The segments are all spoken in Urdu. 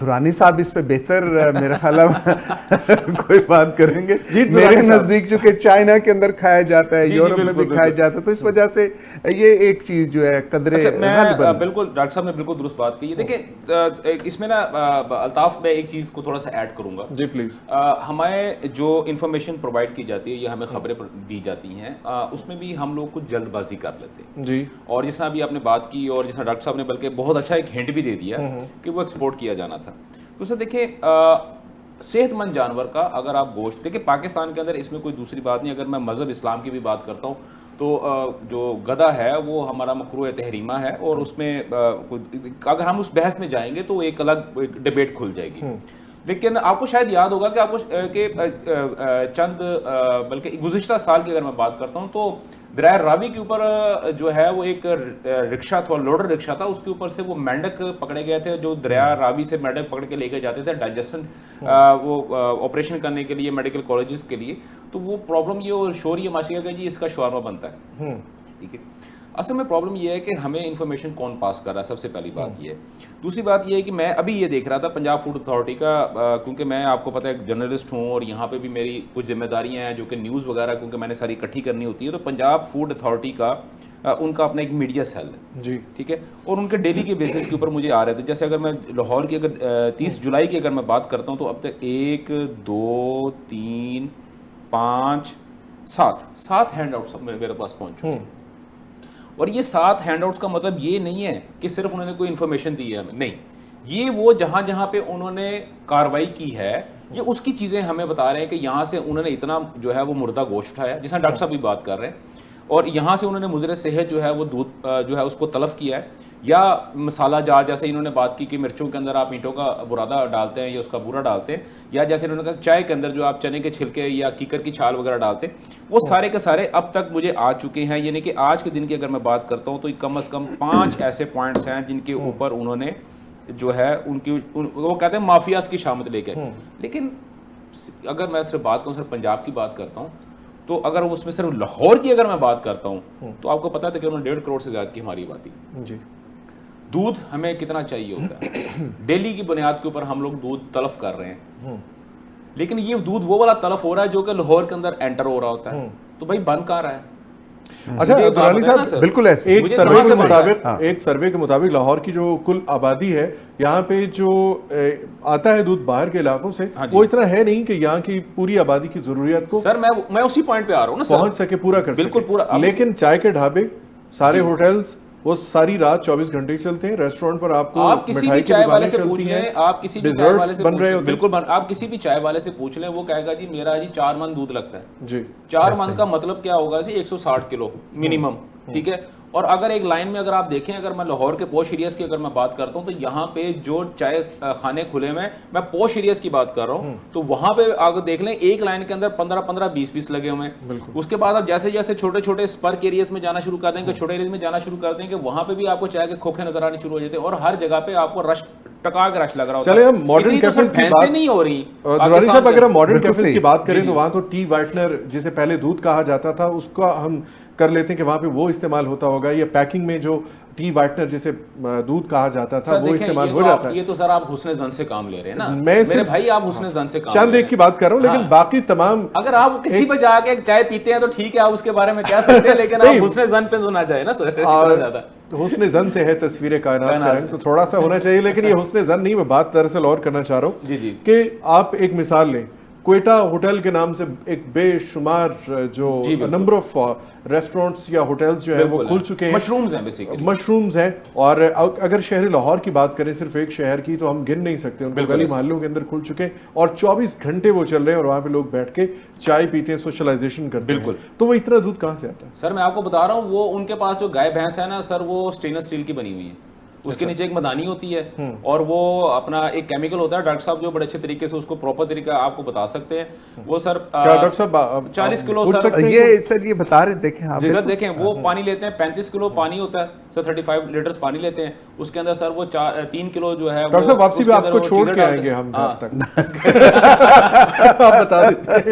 دھرانی صاحب اس پہ بہتر میرے خیال کوئی بات کریں گے. میرے نزدیک چونکہ چائنا کے اندر کھایا جاتا ہے, یورپ میں بھی کھایا جاتا ہے, تو اس وجہ سے یہ ایک چیز جو ہے قدرے. بالکل ڈاکٹر صاحب نے بالکل درست بات کی ہے. دیکھیں اس میں نا الطاف میں ایک چیز کو تھوڑا سا ایڈ کروں گا. جی پلیز. ہمیں جو انفارمیشن پرووائڈ کی جاتی ہے یا ہمیں خبریں دی جاتی ہیں اس میں بھی ہم لوگ کچھ جلد بازی کر لیتے ہیں جی. اور جس طرح ابھی آپ نے بات کی اور جس طرح ڈاکٹر صاحب نے بلکہ بہت اچھا ایک ہنٹ بھی دے دیا کہ وہ ایکسپورٹ کیا جانا تھا. تو اسے دیکھیں صحت مند جانور کا اگر آپ گوشت دیکھیں پاکستان کے اندر اس میں کوئی دوسری بات نہیں. اگر میں مذہب اسلام کی بھی بات کرتا ہوں تو جو گدھا ہے وہ ہمارا مکروہ تحریمہ ہے, اور اس میں اگر ہم اس بحث میں جائیں گے تو ایک الگ ڈبیٹ کھل جائے گی. لیکن آپ کو شاید یاد ہوگا کہ آپ کو کہ چند بلکہ گزشتہ سال کی اگر میں بات کرتا ہوں تو دریائے راوی کے اوپر جو ہے وہ ایک رکشہ تھا, لوڈر رکشہ تھا, اس کے اوپر سے وہ مینڈک پکڑے گئے تھے جو دریائے راوی سے مینڈک پکڑ کے لے کے جاتے تھے ڈائجیشن وہ آپریشن کرنے کے لیے میڈیکل کالجز کے لیے. تو وہ پرابلم یہ شور یہ ماشی کہ جی اس کا شورما بنتا ہے. ٹھیک ہے, اصل میں پرابلم یہ ہے کہ ہمیں انفارمیشن کون پاس کر رہا ہے, سب سے پہلی بات یہ ہے. دوسری بات یہ ہے کہ میں ابھی یہ دیکھ رہا تھا پنجاب فوڈ اتھارٹی کا, کیونکہ میں آپ کو پتہ ہے ایک جرنلسٹ ہوں اور یہاں پہ بھی میری کچھ ذمہ داریاں ہیں جو کہ نیوز وغیرہ کیونکہ میں نے ساری اکٹھی کرنی ہوتی ہے. تو پنجاب فوڈ اتھارٹی کا ان کا اپنا ایک میڈیا سیل ہے جی, ٹھیک ہے, اور ان کے ڈیلی کے بیسس کے اوپر مجھے آ رہے تھے. جیسے اگر میں لاہور کی اگر 30 جولائی کی اگر میں بات کرتا ہوں تو اب تک 1 2 3 5 7 ہینڈ آؤٹس میرے پاس پہنچ چکے ہیں. اور یہ 7 ہینڈ آؤٹس کا مطلب یہ نہیں ہے کہ صرف انہوں نے کوئی انفارمیشن دی ہے ہمیں, نہیں, یہ وہ جہاں جہاں پہ انہوں نے کارروائی کی ہے یہ اس کی چیزیں ہمیں بتا رہے ہیں کہ یہاں سے انہوں نے اتنا جو ہے وہ مردہ گوشت اٹھایا جس طرح ڈاکٹر صاحب بھی بات کر رہے ہیں, اور یہاں سے انہوں نے مضر صحت جو ہے وہ دودھ جو ہے اس کو تلف کیا ہے, یا مسالہ جار جیسے انہوں نے بات کی کہ مرچوں کے اندر آپ اینٹوں کا برادہ ڈالتے ہیں یا اس کا بورا ڈالتے ہیں, یا جیسے انہوں نے کہا چائے کے اندر جو آپ چنے کے چھلکے یا کیکر کی چھال وغیرہ ڈالتے ہیں, وہ سارے کے سارے اب تک مجھے آ چکے ہیں. یعنی کہ آج کے دن کی اگر میں بات کرتا ہوں تو کم از کم 5 ایسے پوائنٹس ہیں جن کے اوپر انہوں نے جو ہے ان کی وہ کہتے ہیں مافیاز کی شامت لے کے. لیکن اگر میں صرف بات کروں صرف پنجاب کی بات کرتا ہوں تو اگر اس میں صرف لاہور کی اگر میں بات کرتا ہوں تو آپ کو پتا ہے کہ انہوں نے 1.5 کروڑ سے زیادہ کی ہماری آبادی جی. دودھ ہمیں کتنا چاہیے ہوتا ہے, ڈیلی کی بنیاد کے اوپر ہم لوگ دودھ تلف کر رہے ہیں, لیکن یہ دودھ وہ والا تلف ہو رہا ہے جو کہ لاہور کے اندر انٹر ہو رہا ہوتا ہے. تو بھائی بن کہاں رہا ہے؟ اچھا درانی صاحب بالکل ایسے ایک سروے کے مطابق لاہور کی جو کل آبادی ہے یہاں پہ جو آتا ہے دودھ باہر کے علاقوں سے وہ اتنا ہے نہیں کہ یہاں کی پوری آبادی کی ضروریات کو سر میں اسی پوائنٹ پہ آ رہا ہوں نا پہنچ سکے پورا کر بالکل پورا. لیکن چائے کے ڈھابے سارے ہوٹلز وہ ساری رات 24 گھنٹے چلتے ہیں. ریسٹورینٹ پر آپ کو کسی بھی چائے والے سے پوچھ لیں, آپ کسی بھی چائے والے سے بالکل آپ کسی بھی چائے والے سے پوچھ لیں, وہ کہے گا جی میرا جی 4 من دودھ لگتا ہے جی. 4 من کا مطلب کیا ہوگا جی 160 کلو منیمم, ٹھیک ہے. اور اگر ایک لائن میں اگر آپ دیکھیں, اگر میں لاہور کے پوش ایریاز کی اگر میں بات کرتا ہوں تو یہاں پہ جو چائے خانے کھلے میں پوش ایریاز کی بات کر رہا ہوں, تو وہاں پہ اگر دیکھ لیں ایک لائن کے اندر 15-20 لگے ہوئے ہیں. اس کے بعد آپ جیسے جیسے چھوٹے چھوٹے اسپرک ایریاز میں جانا شروع کر دیں گے, چھوٹے ایریاز میں جانا شروع کر دیں گے, وہاں پہ بھی آپ کو چائے کے کھوکھے نظر آنے شروع ہو جاتے ہیں, اور ہر جگہ پہ آپ کو رش ٹکا کے رش لگ رہا ہوتا ہے. چلے ہم ماڈرن کیفیز کی بات نہیں ہو رہی درانی صاحب, اگر ہم ماڈرن کیفیز کی بات کریں تو وہاں تو ٹی وائٹنر جسے پہلے دودھ کہا جاتا تھا اس کا ہم کر لیتے ہیں کہ وہاں پہ وہ استعمال ہوتا ہوگا, یا پیکنگ میں جو ٹی وائٹنر جسے دودھ کہا جاتا تھا وہ استعمال ہو جاتا ہے. یہ تو سر آپ حسن زن سے کام لے رہے ہیں نا, میرے بھائی آپ حسن زن سے کام چند ایک کی بات کر رہا ہوں, لیکن باقی تمام اگر آپ کسی پہ جا کے چائے پیتے ہیں تو ٹھیک ہے آپ اس کے بارے میں کہہ سکتے ہیں, لیکن آپ حسن زن پہ تو نہ جائے نا سر. حسن زن سے ہے تصویر کائنات کا رنگ, تو تھوڑا سا ہونا چاہیے, لیکن یہ حسن زن نہیں, میں بات دراصل اور کرنا چاہ رہا ہوں کہ آپ ایک مثال لیں. کوئٹہ ہوٹل کے نام سے ایک بے شمار جو نمبر آف ریسٹورینٹس یا ہوٹلز جو ہیں وہ کھل چکے ہیں, مشرومز ہیں. اور اگر شہر لاہور کی بات کریں صرف ایک شہر کی تو ہم گن نہیں سکتے, ان کو گلی محلوں کے اندر کھل چکے ہیں اور 24 گھنٹے وہ چل رہے ہیں, اور وہاں پہ لوگ بیٹھ کے چائے پیتے ہیں, سوشلائزیشن کرتے ہیں. تو وہ اتنا دودھ کہاں سے آتا ہے؟ سر میں آپ کو بتا رہا ہوں, وہ ان کے پاس جو گائے بھینس ہے نا سر, وہ اسٹینلیس اسٹیل کی بنی ہوئی ہے, اس کے نیچے ایک مدانی ہوتی ہے اور وہ اپنا ایک کیمیکل ہوتا ہے. ڈاکٹر صاحب جو بڑے اچھے طریقے سے اس کو پراپر طریقہ آپ کو بتا سکتے ہیں. وہ سر ڈاکٹر صاحب 40 کلو سر یہ بتا رہے دیکھیں سر, دیکھیں وہ پانی لیتے ہیں 35 کلو پانی ہوتا ہے, سر 35 لیٹرز پانی لیتے ہیں, اس کے اندر سر وہ 3 کلو جو ہے ڈاکٹر صاحب واپسی بھی آپ کو چھوڑ کے آئیں گے ہم گھر تک, آپ بتا دیں.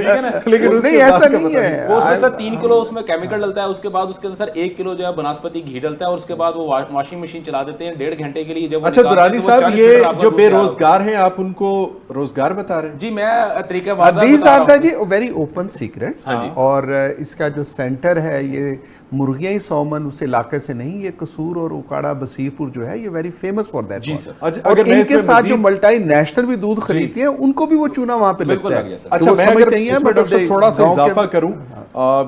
لیکن نہیں ایسا نہیں ہے, وہ اس میں سر 3 کلو اس میں کیمیکل ڈلتا ہے, اس کے بعد اس کے اندر سر 1 کلو جو ہے بناسپتی گھی ڈلتا ہے, اور اس کے بعد وہ واشنگ مشین چلا دیتے ہیں 1.5 گھنٹے کے لیے. جب اچھا درانی صاحب, یہ جو بے روزگار ہیں آپ ان کو روزگار بتا رہے ہیں؟ جی میں طریقہ بتا رہا ہوں جی, ویری اوپن سیکرٹس. اور اس کا جو سینٹر ہے یہ مرغیاں سومن اس علاقے سے نہیں, یہ قصور اور اکاڑا بصیر پور جو ہے یہ ویری فیمس فار دیٹ. اور ان کے ساتھ جو ملٹی نیشنل بھی دودھ خریدتی ہیں ان کو بھی وہ چونا وہاں پہ لگتا ہے. اچھا میں اگر تھوڑا سا اضافہ کروں,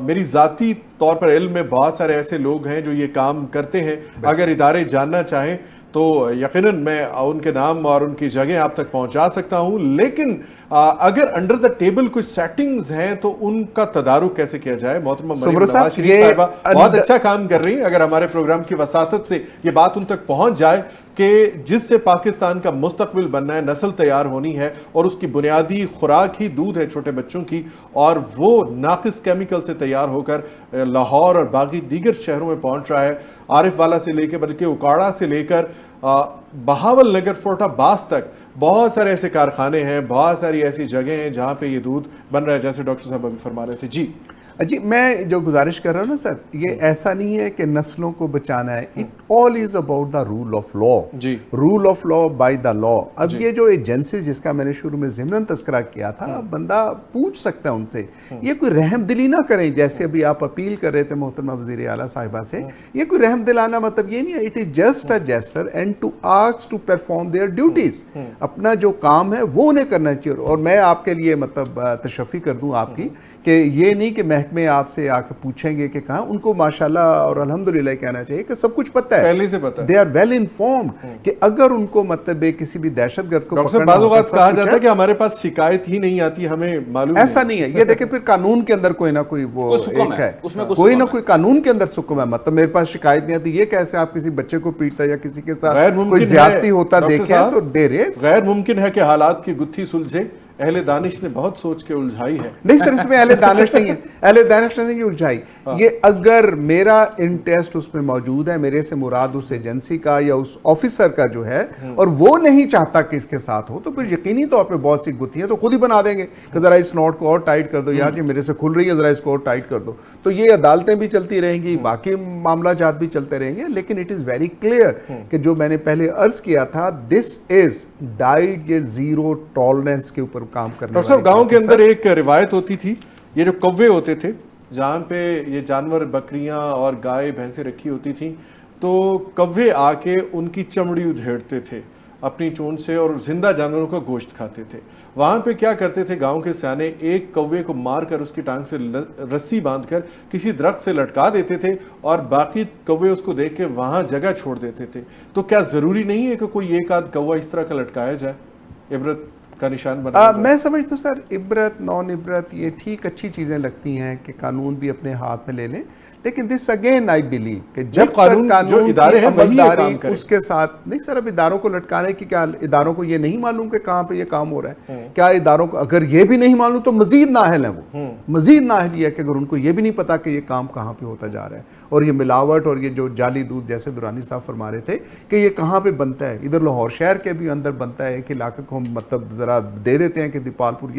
میری ذاتی طور پر علم میں بہت سارے ایسے لوگ ہیں جو یہ کام کرتے ہیں. اگر ادارے جاننا چاہیں تو یقیناً میں ان کے نام اور ان کی جگہ آپ تک پہنچا سکتا ہوں, لیکن اگر انڈر دا ٹیبل کچھ سیٹنگز ہیں تو ان کا تدارک کیسے کیا جائے؟ محترمہ مریم نواز شریف صاحبہ بہت اچھا کام کر رہی ہیں. اگر ہمارے پروگرام کی وساطت سے یہ بات ان تک پہنچ جائے کہ جس سے پاکستان کا مستقبل بننا ہے, نسل تیار ہونی ہے, اور اس کی بنیادی خوراک ہی دودھ ہے چھوٹے بچوں کی, اور وہ ناقص کیمیکل سے تیار ہو کر لاہور اور باقی دیگر شہروں میں پہنچ رہا ہے, عارف والا سے لے کے بلکہ اکاڑا سے لے کر بہاول نگر فورٹ عباس تک بہت سارے ایسے کارخانے ہیں, بہت ساری ایسی جگہیں ہیں جہاں پہ یہ دودھ بن رہا ہے, جیسے ڈاکٹر صاحب ابھی فرما رہے تھے. جی میں جو گزارش کر رہا ہوں نا سر, یہ ایسا نہیں ہے کہ نسلوں کو بچانا ہے, it all is about the rule of law, rule of law by the law. اب یہ جو ایجنسی جس کا میں نے شروع میں ضمناً تذکرہ کیا تھا, بندہ پوچھ سکتا ہے ان سے, یہ کوئی رحم دلی نہ کریں, جیسے ابھی آپ اپیل کر رہے تھے محترمہ وزیر اعلیٰ صاحبہ سے, یہ کوئی رحم دلانا مطلب یہ نہیں ہے, it is just a gesture and to ask to perform their duties. اپنا جو کام ہے وہ انہیں کرنا چاہیے. اور میں آپ کے لیے مطلب تشفی کر دوں آپ کی کہ یہ نہیں کہ محکمے آپ سے آ کے پوچھیں گے کہ کہاں, ان کو ماشاءاللہ اور الحمدللہ کہنا چاہیے کہ سب کچھ پتہ ہے, پہلے سے پتہ ہے, دے آر ویل انفارمڈ کہ اگر ان کو مطلب کسی بھی دہشت گرد کو پکڑنا, بعض اوقات کہا جاتا ہے کہ ہمارے پاس شکایت ہی نہیں آتی, ہمیں معلوم ایسا نہیں ہے. یہ دیکھیں پھر قانون کے اندر کوئی نہ کوئی وہ ایک ہے, کوئی نہ کوئی قانون کے اندر سکم ہے. مطلب میرے پاس شکایت نہیں آتی, یہ کیسے آپ کسی بچے کو پیٹتا یا کسی کے ساتھ کوئی زیادتی ہوتا دیکھیں تو دے ریز. غیر ممکن ہے کہ حالات کی گتھی سلجھے, اہل دانش نے بہت سوچ کے الجھائی ہے. نہیں سر, اس میں اہل دانش نہیں ہے, اہل دانش نے نہیں الجھائی. یہ اگر میرا انٹرسٹ اس میں موجود ہے, میرے سے مراد اس ایجنسی کا یا اس آفیسر کا جو ہے, اور وہ نہیں چاہتا کہ اس کے ساتھ ہو, تو پھر یقینی طور پہ بہت سی گتھیاں تو خود ہی بنا دیں گے کہ ذرا اس نوٹ کو اور ٹائٹ کر دو, یار یہ میرے سے کھل رہی ہے, ذرا اس کو اور ٹائٹ کر دو. تو یہ عدالتیں بھی چلتی رہیں گی, باقی معاملہ جات بھی چلتے رہیں گے, لیکن اٹ از ویری کلیئر کہ جو میں نے پہلے عرض کیا تھا, دس از ڈائٹ یہ زیرو ٹالرنس کے اوپر کام کرنے. ڈاکٹر صاحب گاؤں کے اندر ایک روایت ہوتی تھی, یہ جو کوے ہوتے تھے جہاں پہ یہ جانور بکریاں اور گائے بھینسیں رکھی ہوتی تھیں, تو کوے آ کے ان کی چمڑی ادھیڑتے تھے اپنی چونچ سے اور زندہ جانوروں کا گوشت کھاتے تھے. وہاں پہ کیا کرتے تھے گاؤں کے سیانے, ایک کوے کو مار کر اس کی ٹانگ سے رسی باندھ کر کسی درخت سے لٹکا دیتے تھے, اور باقی کوے اس کو دیکھ کے وہاں جگہ چھوڑ دیتے تھے. تو کیا ضروری نہیں ہے کہ کوئی ایک آدھ کوا اس طرح کا لٹکایا جائے, عبرت کا نشان بنا؟ میں سمجھتا ہوں سر, عبرت نان عبرت یہ ٹھیک اچھی چیزیں لگتی ہیں کہ قانون بھی اپنے ہاتھ میں لے لیں, لیکن دس اگین آئی بلیو کہ جب قانون جو ادارے ہیں وہی کام کریں. اس کے ساتھ نہیں سر, اب اداروں کو لٹکانے کی کیا, اداروں کو یہ نہیں معلوم کہ کہاں پہ یہ کام ہو رہا ہے, کیا اداروں کو اگر یہ بھی نہیں معلوم تو مزید نااہل ہیں وہ, مزید نااہل یہ ہے کہ اگر ان کو یہ بھی نہیں پتا کہ یہ کام کہاں پہ ہوتا جا رہا ہے, اور یہ ملاوٹ اور یہ جو جعلی دودھ جیسے درانی صاحب فرما رہے تھے کہ یہ کہاں پہ بنتا ہے, ادھر لاہور شہر کے بھی اندر بنتا ہے, ایک علاقے کو ہم مطلب ذرا دے دیتے ہیں کہ دیپال پور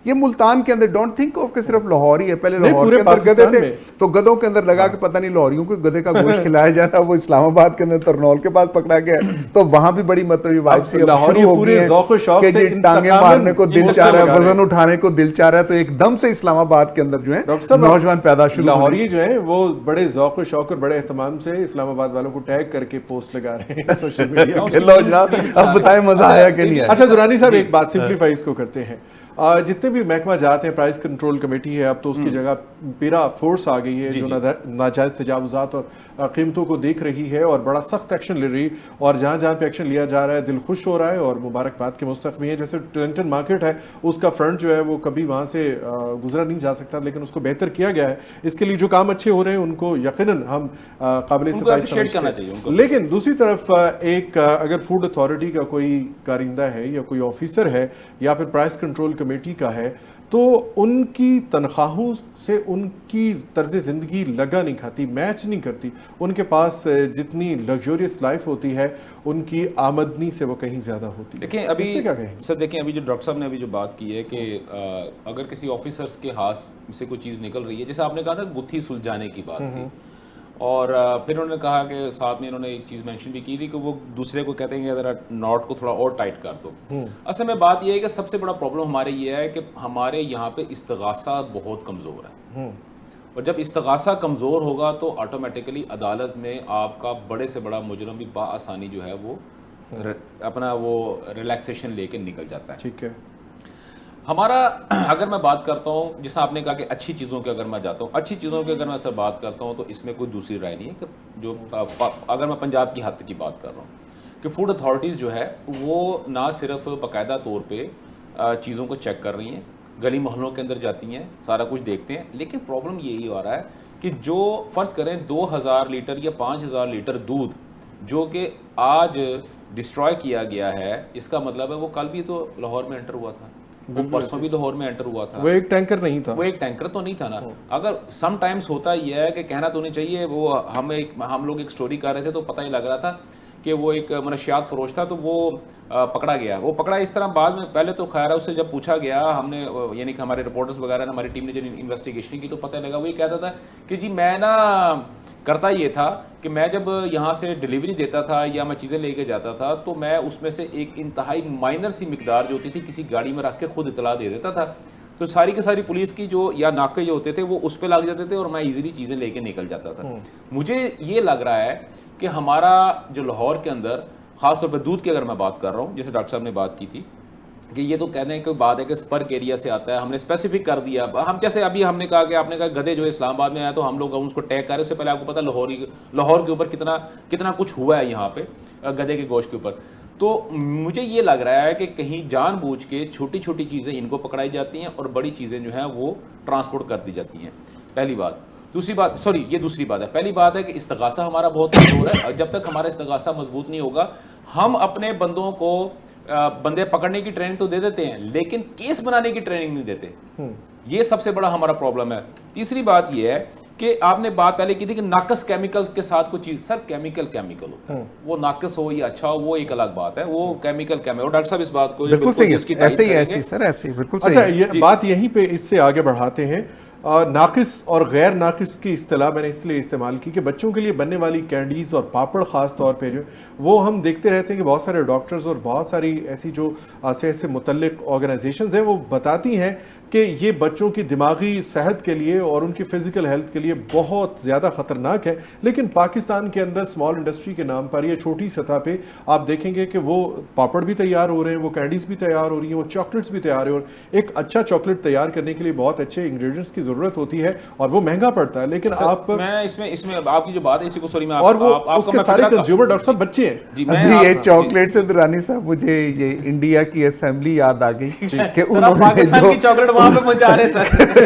یہ ملتان کے اندر, ڈونٹ تھنک آف کہ صرف لاہور ہی ہے, پہلے لاہور کے اندر گدھے تھے تو گدھوں کے اندر لگا کہ پتہ نہیں لاہوریوں کو گدھے کا گوشت کھلایا جا رہا, وہ اسلام آباد کے اندر ترنول کے پاس پکڑا گیا, تو وہاں بھی بڑی مطلب وائب سی شروع ہو گئی ہے کہ جی ٹانگیں مارنے کو دل چاہ رہا ہے, وزن اٹھانے کو دل چاہ رہا ہے, تو ایک دم سے اسلام آباد کے اندر جو ہے نوجوان پیدا شروع, لاہوری جو ہیں وہ بڑے ذوق و شوق اور بڑے اہتمام سے اسلام آباد والوں کو ٹیگ کر کے پوسٹ لگا رہے ہیں سوشل میڈیا. لو جناب اب بتائیں مزہ آیا کہ نہیں آیا. اچھا درانی صاحب ایک بات سمپلیفائی اس کو کرتے ہیں, جتنے بھی محکمہ جات ہیں, پرائز کنٹرول کمیٹی ہے, اب تو اس کی جگہ پیرا فورس آ گئی ہے جو ناجائز تجاوزات اور قیمتوں کو دیکھ رہی ہے اور بڑا سخت ایکشن لے رہی, اور جہاں جہاں پہ ایکشن لیا جا رہا ہے دل خوش ہو رہا ہے اور مبارکباد کے مستحق بھی ہیں. جیسے ٹرنٹن مارکیٹ ہے, اس کا فرنٹ جو ہے وہ کبھی وہاں سے گزرا نہیں جا سکتا, لیکن اس کو بہتر کیا گیا ہے. اس کے لیے جو کام اچھے ہو رہے ہیں ان کو یقیناً ہم قابل ستائش سمجھتے ہیں. لیکن دوسری طرف ایک اگر فوڈ اتھارٹی کا کوئی کارندہ ہے یا کوئی آفیسر ہے یا پھر پرائز کنٹرول کمیٹی کا ہے تو ان کی تنخواہوں سے ان کی طرز زندگی لگا نہیں کھاتی, میچ نہیں کرتی. ان کے پاس جتنی لگزوریس لائف ہوتی ہے ان کی آمدنی سے وہ کہیں زیادہ ہوتی ہے. دیکھیں ابھی کیا کہیں سر, دیکھیں ابھی جو ڈاکٹر صاحب نے ابھی جو بات کی ہے کہ اگر کسی آفیسرس کے ہاتھ سے کوئی چیز نکل رہی ہے, جیسے آپ نے کہا تھا گتھی سلجھانے کی بات تھی, اور پھر انہوں نے کہا کہ ساتھ میں انہوں نے ایک چیز مینشن بھی کی تھی کہ وہ دوسرے کو کہتے ہیں کہ ذرا ناٹ کو تھوڑا اور ٹائٹ کر دو. اصل میں بات یہ ہے کہ سب سے بڑا پرابلم ہمارے یہ ہے کہ ہمارے یہاں پہ استغاثہ بہت کمزور ہے, اور جب استغاثہ کمزور ہوگا تو آٹومیٹیکلی عدالت میں آپ کا بڑے سے بڑا مجرم بھی بآسانی جو ہے وہ اپنا وہ ریلیکسیشن لے کے نکل جاتا ہے. ٹھیک ہے. ہمارا اگر میں بات کرتا ہوں, جیسا آپ نے کہا کہ اچھی چیزوں کی اگر میں جاتا ہوں, اچھی چیزوں کی اگر میں سر بات کرتا ہوں تو اس میں کوئی دوسری رائے نہیں ہے کہ جو اگر میں پنجاب کی حد کی بات کر رہا ہوں کہ فوڈ اتھارٹیز جو ہے وہ نہ صرف باقاعدہ طور پہ چیزوں کو چیک کر رہی ہیں, گلی محلوں کے اندر جاتی ہیں, سارا کچھ دیکھتے ہیں, لیکن پرابلم یہی ہو رہا ہے کہ جو فرض کریں 2000 لیٹر یا 5000 لیٹر دودھ جو کہ آج ڈسٹرائے کیا گیا ہے, اس کا مطلب ہے وہ کل بھی تو لاہور میں انٹر ہوا تھا, وہ پرسوں بھی لاہور میں انٹر ہوا تھا, وہ ایک ٹینکر نہیں تھا, وہ ایک ٹینکر تو نہیں تھا نا. اگر سم ٹائمز ہوتا یہ ہے کہ کہنا تو نہیں چاہیے, وہ ہم لوگ ایک سٹوری کر رہے تھے تو پتہ ہی لگ رہا تھا کہ وہ ایک منشیات فروش تھا, تو وہ پکڑا گیا. وہ پکڑا اس طرح بعد میں, پہلے تو خیر ہے اس سے جب پوچھا گیا ہم نے, یعنی کہ ہمارے رپورٹرز وغیرہ نے, ہماری ٹیم نے جب انویسٹیگیشن کی تو پتہ لگا وہ یہ کہتا تھا کہ جی میں نا کرتا یہ تھا کہ میں جب یہاں سے ڈیلیوری دیتا تھا یا میں چیزیں لے کے جاتا تھا تو میں اس میں سے ایک انتہائی مائنر سی مقدار جو ہوتی تھی کسی گاڑی میں رکھ کے خود اطلاع دے دیتا تھا, تو ساری کی ساری پولیس کی جو یا ناکے جو ہوتے تھے وہ اس پہ لگ جاتے تھے اور میں ایزیلی چیزیں لے کے نکل جاتا تھا. مجھے یہ لگ رہا ہے کہ ہمارا جو لاہور کے اندر خاص طور پہ دودھ کی اگر میں بات کر رہا ہوں, جیسے ڈاکٹر صاحب نے بات کی تھی کہ یہ تو کہنے کی بات ہے کہ اسپرک ایریا سے آتا ہے, ہم نے اسپیسیفک کر دیا. ہم جیسے ابھی ہم نے کہا کہ آپ نے کہا گدھے جو اسلام آباد میں آیا تو ہم لوگ اس کو ٹیگ کر رہے, اس سے پہلے آپ کو پتا لاہور کے اوپر کتنا کچھ ہوا ہے یہاں پہ گدھے کے گوشت کے اوپر. تو مجھے یہ لگ رہا ہے کہ کہیں جان بوجھ کے چھوٹی چھوٹی چیزیں ان کو پکڑائی جاتی ہیں اور بڑی چیزیں جو ہیں وہ ٹرانسپورٹ کر دی جاتی ہیں. پہلی بات. دوسری بات, سوری یہ دوسری بات ہے. پہلی بات ہے کہ استغاثہ ہمارا بہت کمزور ہے, جب تک ہمارا استغاثہ مضبوط نہیں ہوگا ہم اپنے بندوں کو بندے پکڑنے کی ٹریننگ تو دے دیتے ہیں لیکن کیس بنانے کی ٹریننگ نہیں دیتے. یہ سب سے بڑا ہمارا پرابلم ہے. تیسری بات یہ ہے کہ آپ نے بات پہلے کی تھی کہ ناقص کیمیکل کے ساتھ کوئی چیز, سر کیمیکل ہوتا ہے, وہ ناقص ہو یا اچھا ہو وہ ایک الگ بات ہے, وہ کیمیکل اور ڈاکٹر صاحب اس بات کو بالکل صحیح ہے, ایسے ہی سر, ایسے ہی بالکل صحیح. اچھا یہ بات یہیں پہ اس سے آگے بڑھاتے ہیں. ناقص اور غیر ناقص کی اصطلاح میں نے اس لیے استعمال کی کہ بچوں کے لیے بننے والی کینڈیز اور پاپڑ خاص طور پہ جو وہ ہم دیکھتے رہتے ہیں کہ بہت سارے ڈاکٹرز اور بہت ساری ایسی جو صحت سے متعلق آرگنائزیشنز ہیں وہ بتاتی ہیں کہ یہ بچوں کی دماغی صحت کے لیے اور ان کی فزیکل ہیلتھ کے لیے بہت زیادہ خطرناک ہے. لیکن پاکستان کے اندر اسمال انڈسٹری کے نام پر یا چھوٹی سطح پہ آپ دیکھیں گے کہ وہ پاپڑ بھی تیار ہو رہے ہیں, وہ کینڈیز بھی تیار ہو رہی ہیں, وہ چاکلیٹس بھی تیار ہو رہے ہیں. ایک اچھا چاکلیٹ تیار کرنے کے لیے بہت اچھے انگریڈینٹس کی ضرورت ہوتی ہے اور وہ مہنگا پڑتا ہے. لیکن آپ اس میں آپ کی جو بات ہے اسی کو سوری میں اور وہ اس کے سارے کنزیومر ڈاکٹر صاحب بچے ہیں. ابھی یہ چاکلیٹ سے درانی صاحب مجھے یہ انڈیا کی اسمبلی یاد آ گئی کہ انہوں نے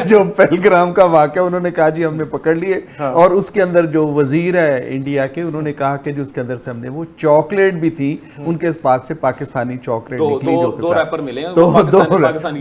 جو پہلگرام کا واقعہ انہوں نے کہا جی ہم نے پکڑ لیے, اور اس کے اندر جو وزیر ہے انڈیا کے انہوں نے کہا کہ جو اس کے اندر سے ہم نے وہ چاکلیٹ بھی تھی ان کے پاس سے پاکستانی چاکلیٹ نکلی جو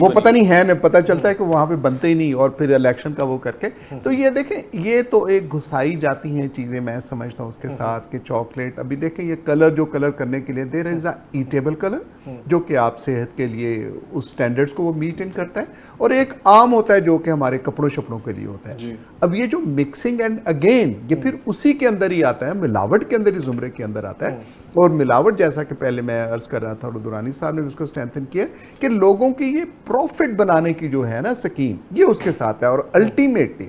وہ پتہ نہیں ہے, پتہ چلتا ہے کہ وہاں پہ بنتے ہی نہیں, اور پھر الیکشن کا وہ کر کے. تو یہ دیکھیں یہ تو ایک گھسائی جاتی ہیں چیزیں, میں سمجھتا ہوں اس کے ساتھ کہ چاکلیٹ ابھی دیکھیں یہ کلر جو کلر کرنے کے لیے دیر از اے ایٹیبل کلر جو کہ آپ صحت کے لیے اس سٹینڈرڈز کو وہ میٹ ان کرتا ہے, اور ایک عام ہوتا ہے جو کہ ہمارے کپڑوں شپڑوں کے لیے ہوتا ہے. اب یہ جو مکسنگ اینڈ اگین یہ پھر اسی کے اندر ہی آتا ہے, ملاوٹ کے اندر ہی زمرے کے اندر آتا ہے. اور ملاوٹ جیسا کہ پہلے میں عرض کر رہا تھا اور درانی صاحب نے اس کو اسٹرینتھن کیا کہ لوگوں کی یہ پروفٹ بنانے کی جو ہے نا سکیم یہ اس کے ساتھ ہے. اور الٹیمیٹلی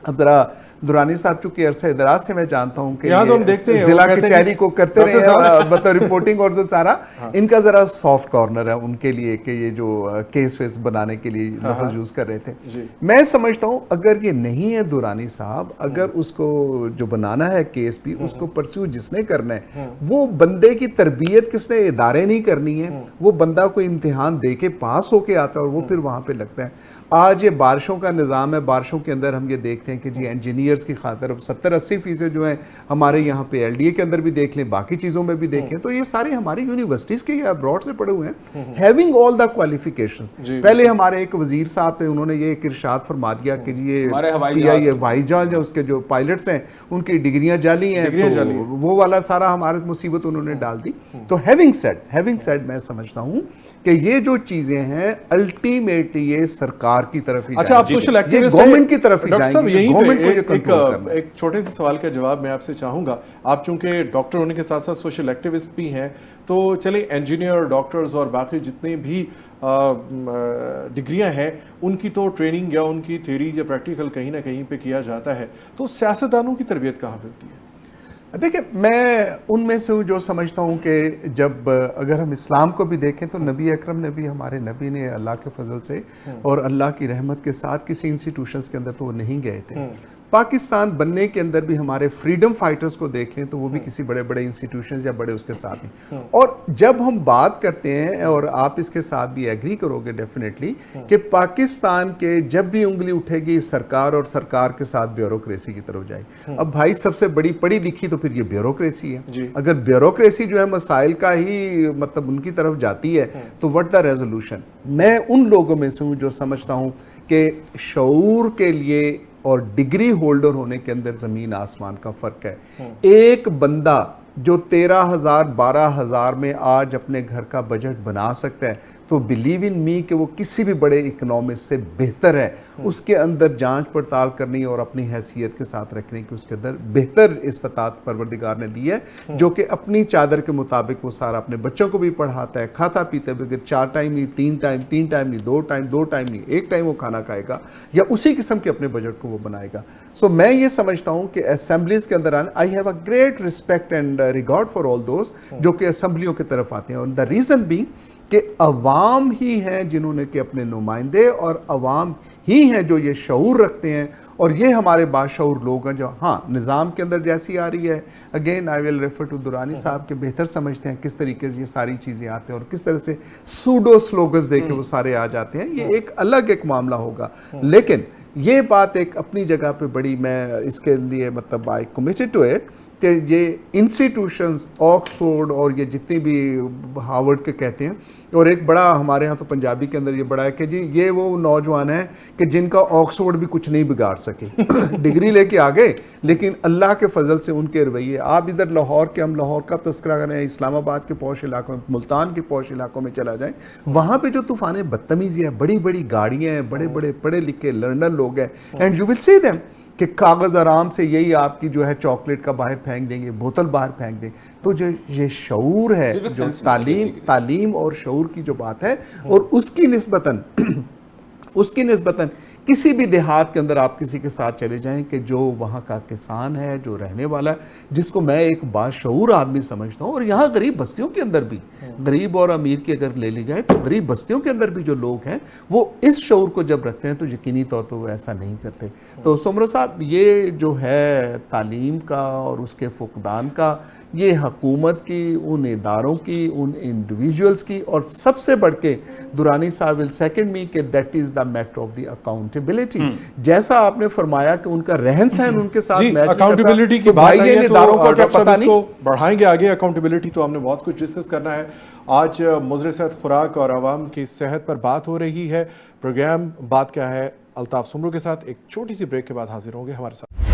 اب ذرا درانی صاحب چونکہ عرصہ دراز سے میں جانتا ہوں کہ ضلع کچہری کو کرتے رہے ہیں مطلب رپورٹنگ اور جو سارا ان کا ذرا سافٹ کارنر ہے ان کے لیے کہ یہ جو کیس ویس بنانے کے لیے لفظ یوز کر رہے تھے. میں سمجھتا ہوں اگر یہ نہیں ہے درانی صاحب, اگر اس کو جو بنانا ہے کیس بھی اس کو پرسیو جس نے کرنا ہے, وہ بندے کی تربیت کس نے ادارے نہیں کرنی ہے, وہ بندہ کوئی امتحان دے کے پاس ہو کے آتا ہے اور وہ پھر وہاں پہ لگتا ہے. آج یہ بارشوں کا نظام ہے، بارشوں کے اندر ہم یہ دیکھتے ہیں کہ جی انجینئرز کی خاطر 70-80% جو ہیں ہمارے یہاں پہ LDA کے اندر بھی دیکھ لیں، باقی چیزوں میں بھی دیکھیں، تو یہ سارے ہماری یونیورسٹیز کے یا ابراڈ سے پڑھے ہوئے ہیں، ہیونگ آل دا کوالیفیکیشنز. پہلے ہمارے ایک وزیر صاحب تھے، انہوں نے یہ ایک ارشاد فرما دیا کہ جی یہ ہوائی جہاز اس کے جو پائلٹس ہیں ان کی ڈگریاں جعلی ہیں، تو وہ والا سارا ہمارے مصیبت انہوں نے ڈال دی. تو ہیونگ سیڈ میں سمجھتا ہوں کہ یہ جو چیزیں ہیں الٹیمیٹلی یہ سرکار کی طرف ہی اچھا، آپ سوشل ایکٹیوسٹ گورنمنٹ کی طرف ہی ڈاکٹر صاحب، جائیں گے، گورنمنٹ کو یہ کنٹرول کرنا ہے. ایک چھوٹے سے سوال کا جواب میں آپ سے چاہوں گا. آپ چونکہ ڈاکٹر ہونے کے ساتھ ساتھ سوشل ایکٹیوسٹ بھی ہیں، تو چلیں انجینئر، ڈاکٹرز اور باقی جتنے بھی ڈگریاں ہیں ان کی تو ٹریننگ یا ان کی تھیوری یا پریکٹیکل کہیں نہ کہیں پہ کیا جاتا ہے، تو سیاستدانوں کی تربیت کہاں پہ ہوتی ہے؟ دیکھیں، میں ان میں سے ہوں جو سمجھتا ہوں کہ جب اگر ہم اسلام کو بھی دیکھیں تو نبی اکرم نے بھی، ہمارے نبی نے اللہ کے فضل سے اور اللہ کی رحمت کے ساتھ کسی انسٹیٹیوشنز کے اندر تو وہ نہیں گئے تھے. پاکستان بننے کے اندر بھی ہمارے فریڈم فائٹرز کو دیکھ لیں تو وہ بھی کسی بڑے بڑے انسٹیٹیوشنز یا بڑے اس کے ساتھ ہیں. اور جب ہم بات کرتے ہیں، اور آپ اس کے ساتھ بھی ایگری کرو گے ڈیفینیٹلی، کہ پاکستان کے جب بھی انگلی اٹھے گی سرکار، اور سرکار کے ساتھ بیوروکریسی کی طرف جائے. اب بھائی سب سے بڑی پڑھی لکھی تو پھر یہ بیوروکریسی ہے. اگر بیوروکریسی جو ہے مسائل کا ہی مطلب ان کی طرف جاتی ہے تو وٹ دا ریزولوشن. میں ان لوگوں میں سے ہوں جو سمجھتا ہوں کہ شعور کے لیے اور ڈگری ہولڈر ہونے کے اندر زمین آسمان کا فرق ہے. ایک بندہ جو 13,000 12,000 میں آج اپنے گھر کا بجٹ بنا سکتا ہے تو بلیو ان می کہ وہ کسی بھی بڑے اکنامسٹ سے بہتر ہے. اس کے اندر جانچ پڑتال کرنی اور اپنی حیثیت کے ساتھ رکھنے کی اس کے اندر بہتر استطاعت پروردگار نے دی ہے، جو کہ اپنی چادر کے مطابق وہ سارا اپنے بچوں کو بھی پڑھاتا ہے، کھاتا پیتا ہے، بغیر 4 ٹائم نہیں، 3 ٹائم نہیں، 2 ٹائم نہیں، 1 ٹائم وہ کھانا کھائے گا، یا اسی قسم کے اپنے بجٹ کو وہ بنائے گا. سو میں یہ سمجھتا ہوں کہ اسمبلیز کے اندر I have a great respect and regard for all those جو کہ اسمبلیوں کی طرف آتے ہیں. اور دا ریزن بینگ کہ عوام ہی ہیں جنہوں نے کہ اپنے نمائندے، اور عوام ہی ہیں جو یہ شعور رکھتے ہیں، اور یہ ہمارے باشعور لوگ ہیں جو ہاں نظام کے اندر جیسی آ رہی ہے. Again I will refer to Durrani صاحب کے بہتر سمجھتے ہیں کس طریقے سے یہ ساری چیزیں آتے ہیں اور کس طرح سے سوڈو سلوگنز دے کے وہ سارے آ جاتے ہیں. یہ ایک الگ ایک معاملہ ہوگا، لیکن یہ بات ایک اپنی جگہ پہ بڑی، میں اس کے لیے مطلب آئی کمیٹڈ ٹو اٹ کہ یہ انسٹیٹیوشنز آکسفورڈ اور یہ جتنی بھی ہارورڈ کے کہتے ہیں، اور ایک بڑا ہمارے ہاں تو پنجابی کے اندر یہ بڑا ہے کہ جی یہ وہ نوجوان ہیں کہ جن کا آکسفورڈ بھی کچھ نہیں بگاڑ سکے. ڈگری لے کے آگے، لیکن اللہ کے فضل سے ان کے رویے، آپ ادھر لاہور کے، ہم لاہور کا تذکرہ کریں، اسلام آباد کے پوش علاقوں میں، ملتان کے پوش علاقوں میں چلا جائیں، وہاں پہ جو طوفان بدتمیزی ہے، بڑی بڑی گاڑیاں ہیں، بڑے بڑے پڑھے لکھے لرنر لوگ ہیں، and you will see them کہ کاغذ آرام سے یہی آپ کی جو ہے چاکلیٹ کا باہر پھینک دیں گے، بوتل باہر پھینک دیں. تو جو یہ شعور ہے، جو تعلیم اور شعور کی جو بات ہے، اور اس کی نسبتاً کسی بھی دیہات کے اندر آپ کسی کے ساتھ چلے جائیں کہ جو وہاں کا کسان ہے، جو رہنے والا ہے، جس کو میں ایک باشعور آدمی سمجھتا ہوں. اور یہاں غریب بستیوں کے اندر بھی، غریب اور امیر کی اگر لے لی جائے تو غریب بستیوں کے اندر بھی جو لوگ ہیں وہ اس شعور کو جب رکھتے ہیں تو یقینی طور پہ وہ ایسا نہیں کرتے. تو سمرو صاحب، یہ جو ہے تعلیم کا اور اس کے فقدان کا، یہ حکومت کی، ان اداروں کی، ان انڈیویجولز کی، اور سب سے بڑھ کے درانی صاحب ول سیکنڈ می کہ that is the matter of the accountability. جیسا آپ نے فرمایا کہ ان کا رہن سہن ان کے ساتھ اکاؤنٹیبلٹی کی بات آئی ہے تو ڈاکٹر صاحب اس کو بڑھائیں گے آگے. اکاؤنٹیبلٹی تو ہم نے بہت کچھ ڈسکس کرنا ہے. آج مضر صحت خوراک اور عوام کی صحت پر بات ہو رہی ہے. پروگرام بات کیا ہے الطاف سمرو کے ساتھ ایک چھوٹی سی بریک کے بعد حاضر ہوں گے ہمارے ساتھ.